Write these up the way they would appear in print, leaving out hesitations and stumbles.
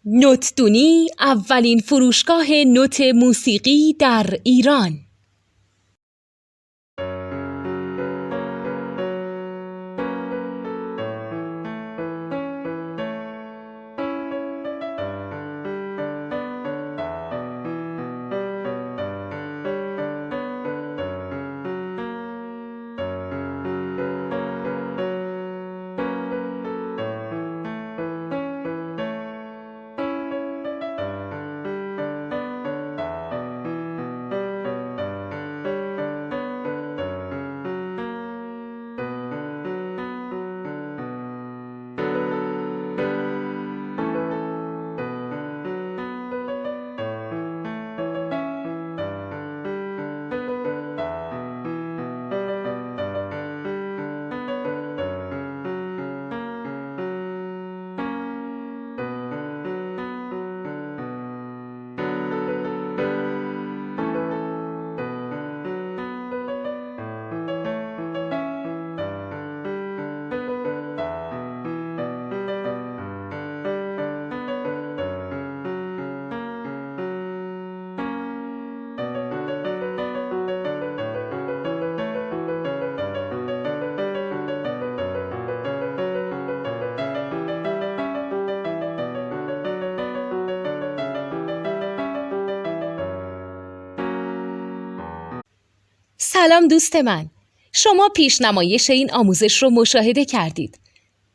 نوتدونی اولین فروشگاه نوت موسیقی در ایران. سلام دوست من، شما پیشنمایش این آموزش رو مشاهده کردید.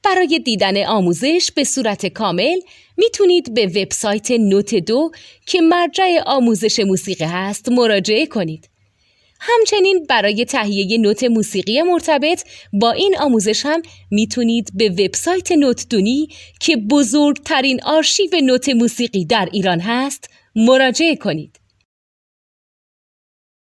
برای دیدن آموزش به صورت کامل میتونید به وبسایت نوت2 که مرجع آموزش موسیقی هست مراجعه کنید. همچنین برای تهیه نوت موسیقی مرتبط با این آموزش هم میتونید به وبسایت نوتدونی که بزرگترین آرشیو نوت موسیقی در ایران هست مراجعه کنید.